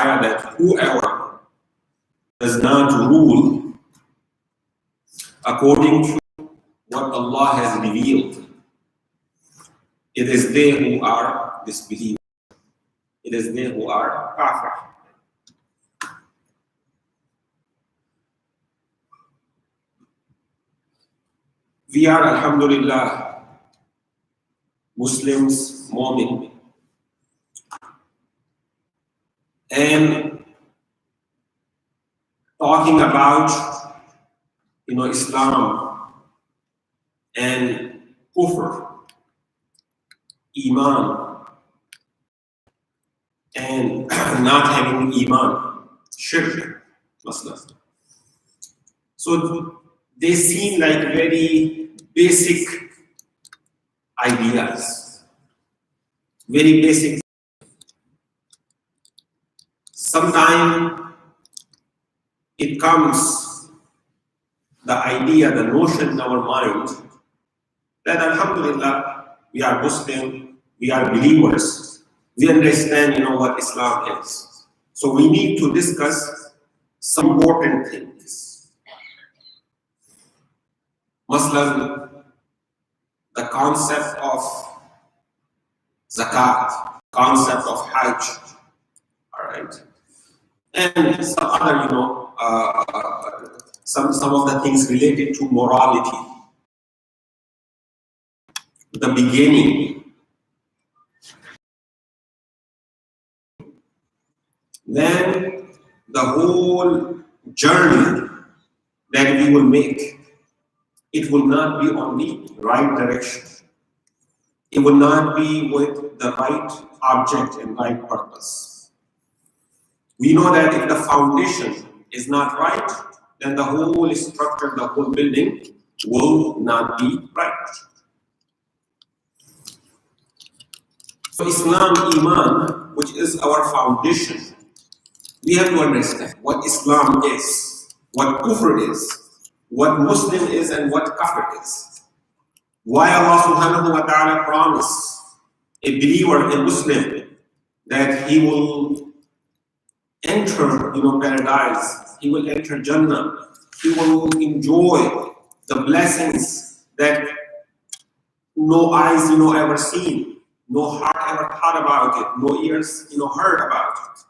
ayah that whoever does not rule according to what Allah has revealed, it is they who are disbelievers. It is they who are kafir. We are, alhamdulillah, Muslims, mu'min, and talking about, Islam and kufr, iman, and not having iman, shirk, masla. So they seem like very basic ideas, very basic. Sometimes it comes, the idea, the notion in our mind that alhamdulillah, we are Muslim, we are believers, we understand, what Islam is. So we need to discuss some important things. Muslim, the concept of zakat, concept of hajj, all right, and some other, some of the things related to morality, the beginning, then the whole journey that we will make. It will not be on the right direction. It will not be with the right object and right purpose. We know that if the foundation is not right, then the whole structure, the whole building will not be right. So Islam, Iman, which is our foundation, we have to understand what Islam is, what kufr is, what Muslim is, and what kafir is. Why Allah subhanahu wa ta'ala promised a believer, a Muslim, that he will enter, paradise, he will enter Jummah, he will enjoy the blessings that no eyes, ever seen, no heart ever thought about it, no ears, heard about it.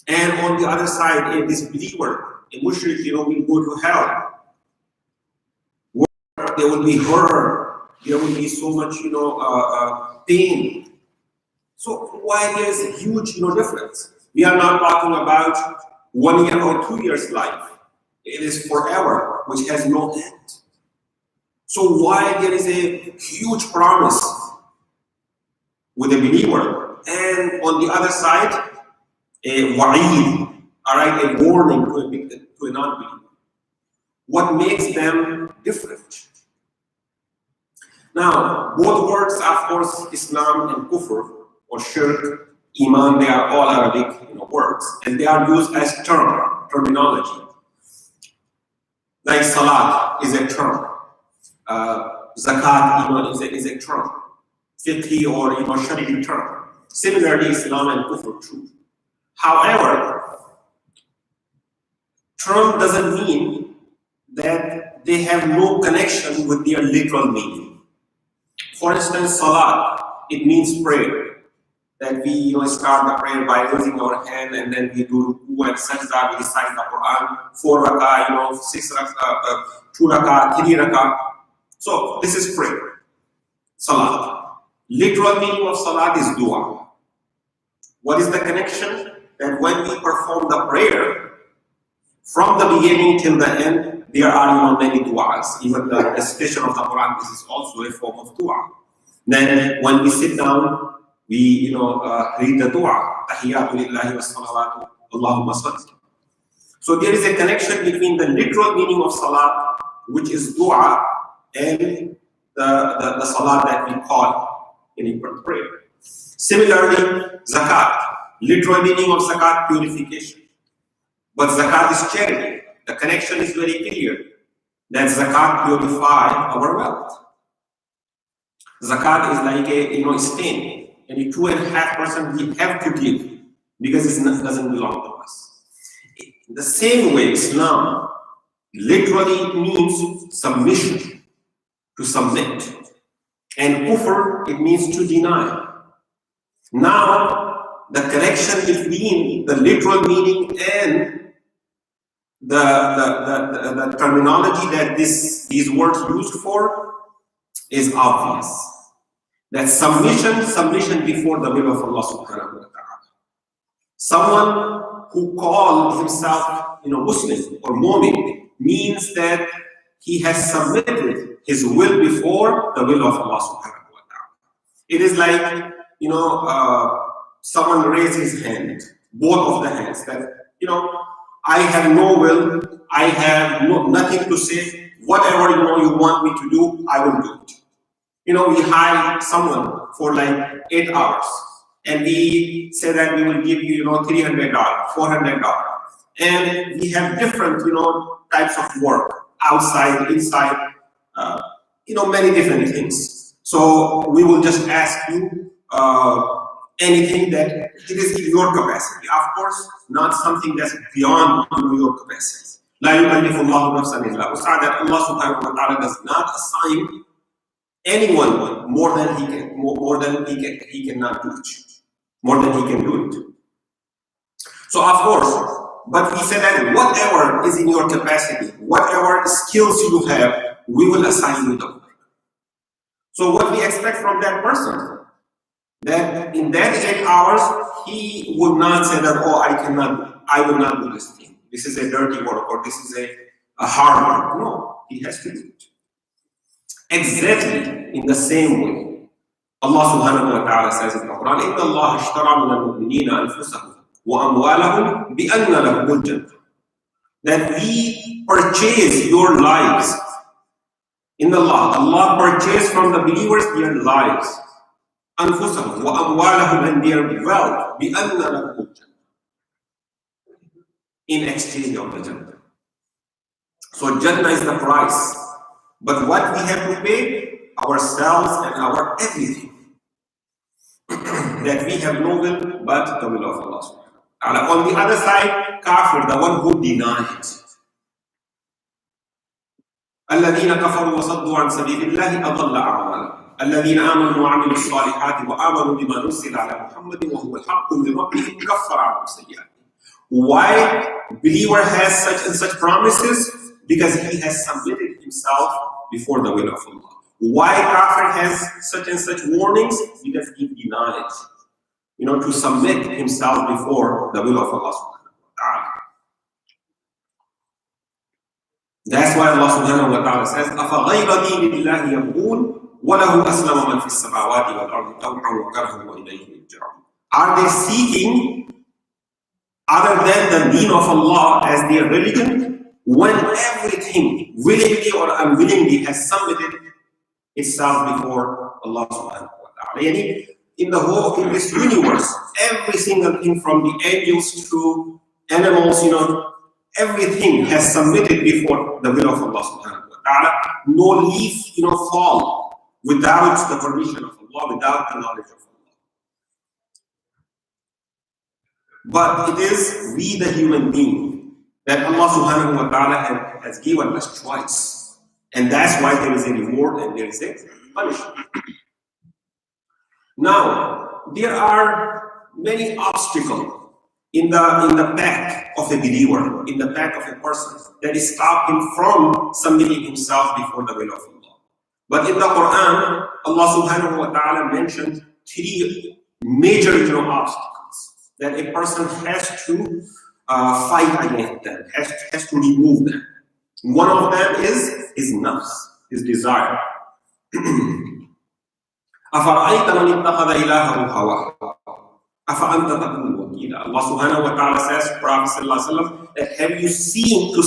And on the other side, a disbeliever, a mushrik, will go to hell. There will be horror, there will be so much, pain. So why there is a huge, difference? We are not talking about 1 year or 2 years life. It is forever, which has no end. So why there is a huge promise with a believer, and on the other side, a wa'id, all right, a warning to a non-believer? What makes them different? Now, both words, of course, Islam and kufr, or shirk, iman, they are all Arabic words, and they are used as terminology. Like salat is a term, zakat is a term, fiqh or shari'i term. Similarly, Islam and kufr too. However, term doesn't mean that they have no connection with their literal meaning. For instance, salat, it means prayer. That we start the prayer by raising our hand, and then we do ruku and sajda, we recite the Quran, 4 rakah, 6 rakah, 2 rakah, 3 rakah. So this is prayer, salat. Literal meaning of salat is dua. What is the connection? That when we perform the prayer, from the beginning till the end, there are many du'as. Even the recitation of the Quran, this is also a form of dua. Then when we sit down, we read the dua, tahiyyatu lillahi wa salawatu, Allahumma salli. So there is a connection between the literal meaning of salat, which is dua, and the salat that we call in prayer. Similarly, zakat, literal meaning of zakat, purification. But zakat is charity. The connection is very clear that zakat purifies our wealth. Zakat is like a stain, and 2.5% we have to give because it doesn't belong to us. The same way, Islam literally means submission, to submit. And kufr, it means to deny. Now, the connection between the literal meaning and the terminology that these words used for is obvious. That submission before the will of Allah subhanahu wa ta'ala. Someone who calls himself Muslim or Mu'min means that he has submitted his will before the will of Allah subhanahu wa ta'ala. It is like, someone raised his hand, both of the hands, that, I have no will, I have nothing to say, whatever you want me to do, I will do it. We hire someone for like 8 hours, and we say that we will give you, $300, $400, and we have different, types of work, outside, inside, many different things. So we will just ask you anything that it is in your capacity. Of course, not something that's beyond your capacity. لا يكلف الله نفسا إلا وسعها. That Allah subhanahu wa ta'ala does not assign anyone more than he cannot do it, more than he can do it. So of course, but he said that whatever is in your capacity, whatever skills you have, we will assign you the work. So what we expect from that person, that in that 8 hours, he would not say that, oh, I will not do this thing. This is a dirty work, or this is a hard work. No, he has to do it. Exactly in the same way, Allah subhanahu wa ta'ala says in the Quran, إِنَّ اللَّهَ اشْتَرَى مِنَ الْمُؤْمِنِينَ أَنفُسَهُمْ وَأَمْوَالَهُمْ بِأَنَّ لَهُمُ الْجَنَّةَ. That we purchase your lives. In Allah purchased from the believers their lives. أنفسهم وأموالهم, and their wealth, بأن لهم الجنة, in exchange of the Jannah. So Jannah is the price, but what we have to pay? Ourselves and our everything. That we have no will but the will of Allah subhanahu wa ta'ala. On the other side, kafir, the one who denies. الذين كفروا وصدوا عن سبيل الله أضل أعمالهم الذين آمنوا وعملوا الصالحات وآمنوا بما نزل على محمد وهو الحق من ربهم كفر عنهم سيئاتهم. Why believer has such and such promises? Because he has submitted himself before the will of Allah. Why kafir has such and such warnings? Because he denies, to submit himself before the will of Allah subhanahu wa ta'ala. That's why Allah subhanahu wa ta'ala says, أَفَغَيْرَ دِينِ اللَّهِ يَبْغُونَ وَلَهُ أَسْلَمَ مَنْ فِي السَّمَاوَاتِ وَالْأَرْضِ طَوْعًا وَكَرْهًا وَإِلَيْهِ يُرْجَعُونَ. Are they seeking other than the deen of Allah as their religion, when everything, willingly or unwillingly, has submitted itself before Allah subhanahu wa ta'ala? In this universe, every single thing from the angels to animals, everything has submitted before the will of Allah subhanahu wa ta'ala. No leaf, fall without the permission of Allah, without the knowledge of Allah. But it is we, the human being, that Allah subhanahu wa ta'ala has given us choice. And that's why there is a reward and there is a punishment. Now, there are many obstacles in the path of a believer, in the path of a person, that stop him from submitting himself before the will of Allah. But in the Quran, Allah subhanahu wa ta'ala mentioned 3 major obstacles that a person has to fight against them, has to remove them. One of them is his nafs, his desire. أَفَرَأَيْتَ مَنِ اتَّخَذَ إِلَهَهُ هَوَاهُ أَفَأَنْتَ تَكُونُ وَكِيلًا. Allah subhanahu wa ta'ala says, Prophet sallallahu alaihi wasallam, that have you seen to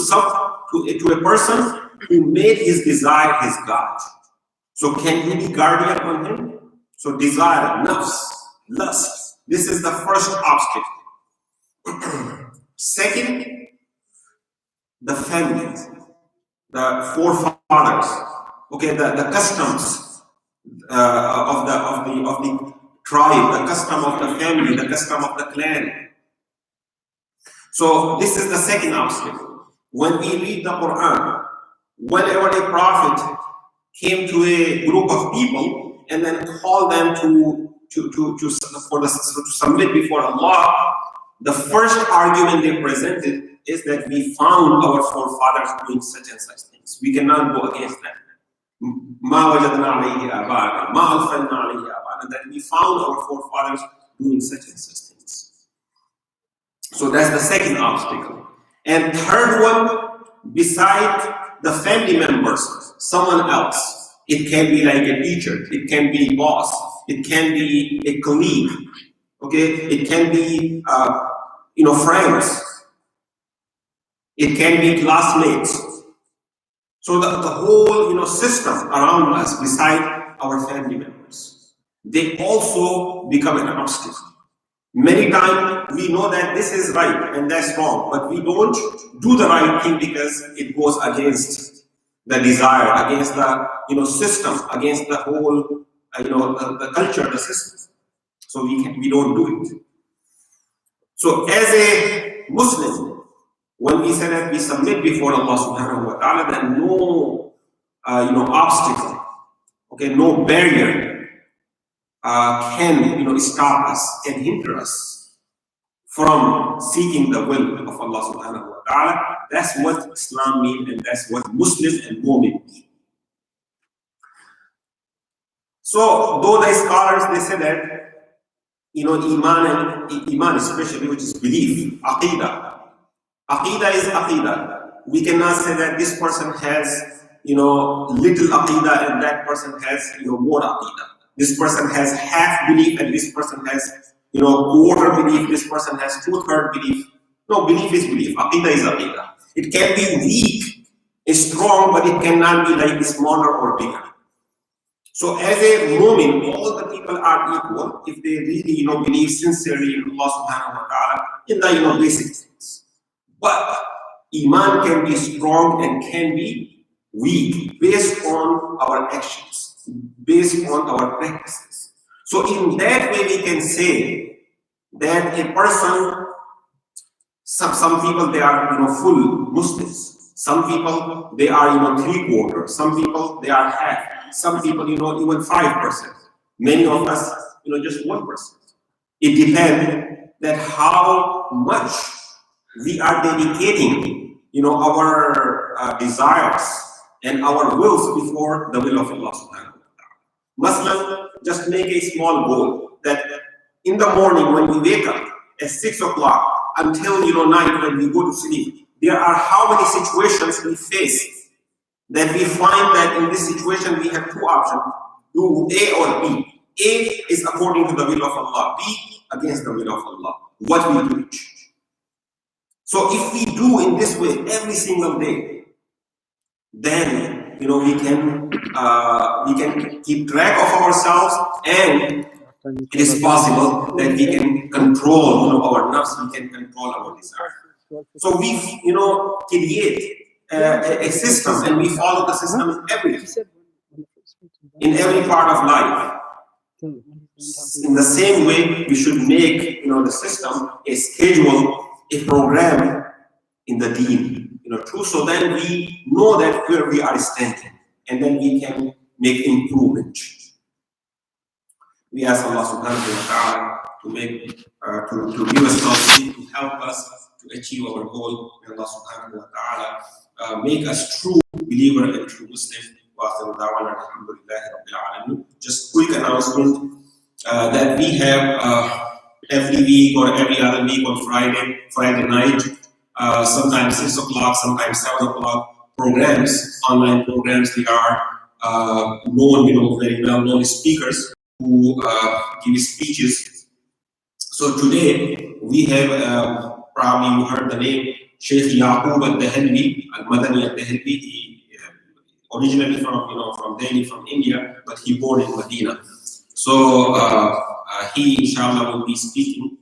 a person who made his desire his God? So can he be guardian on him? So desire, nafs, lust, this is the first obstacle. Second, the family, the forefathers, the customs of the tribe, the custom of the family, the custom of the clan, So this is the second obstacle. When we read the Quran, whenever a prophet came to a group of people and then called them to submit before Allah, the first argument they presented is that we found our forefathers doing such and such things. We cannot go against that. That we found our forefathers doing such and such things. So that's the second obstacle. And third one, beside the family members, someone else. It can be like a teacher, it can be boss, it can be a colleague, okay? It can be friends, it can be classmates. So the whole system around us, beside our family members, they also become an obstacle. Many times we know that this is right and that's wrong, but we don't do the right thing because it goes against the desire, against the system, against the whole the culture, the system. So we don't do it. So as a Muslim, when we say that we submit before Allah subhanahu wa ta'ala, then no obstacle, okay, no barrier can stop us and hinder us from seeking the will of Allah subhanahu wa ta'ala. That's what Islam means, and that's what Muslim and Mu'min mean. So though the scholars, they say that Iman especially, which is belief, Aqidah is Aqidah. We cannot say that this person has little Aqidah and that person has more Aqidah. This person has half belief and this person has quarter belief, this person has 2/3 belief. No, belief is belief, Aqidah is Aqidah. It can be weak, strong, but it cannot be like smaller or bigger. So as a mu'min, all the people are equal if they really believe sincerely in Allah subhanahu wa ta'ala in the basic things. But Iman can be strong and can be weak based on our actions, based on our practices. So in that way we can say that a person, some people they are full Muslims, some people they are 3/4, some people they are half, some people even 5%, many of us just 1%. It depends that how much we are dedicating our desires and our wills before the will of Allah subhanahu wa ta'ala. Muslim, just make a small goal that in the morning when we wake up at 6 o'clock until night when we go to sleep, there are how many situations we face that we find that in this situation we have two options, do A or B. A is according to the will of Allah, B against the will of Allah. What we do. So if we do in this way every single day, then we can keep track of ourselves, and it is possible that we can control our nafs, we can control our desire. So we create a system, and we follow the system in every part of life. In the same way, we should make the system a schedule, a program in the deen, too. So then we know that where we are standing, and then we can make improvement. We ask Allah subhanahu wa ta'ala to make to give us something to help us to achieve our goal. May Allah subhanahu wa ta'ala make us true believer and true Muslim. Just quick announcement that we have every week or every other week on Friday night, sometimes 6 o'clock, sometimes 7 o'clock, programs, online programs. They are known, very well-known speakers who give speeches. So today we have, probably you heard the name, Sheikh Yaqub al-Dahelwi, al-Madani al-Dahelwi. He originally from Delhi, from India, but he born in Medina. So he, inshallah, will be speaking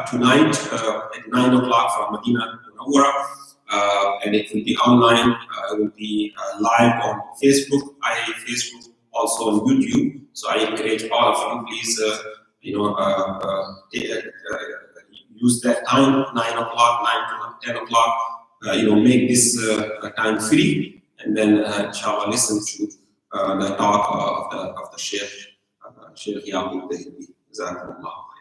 tonight at 9 o'clock from Medina to Nawara, and it will be online. It will be live on Facebook, Facebook, also on YouTube. So I encourage all of you, please, use that time, 9 o'clock, 9 to 10 o'clock, make this time free, and then inshallah listen to the talk of the Sheikh Yaqub Dehli. Jazakumullah.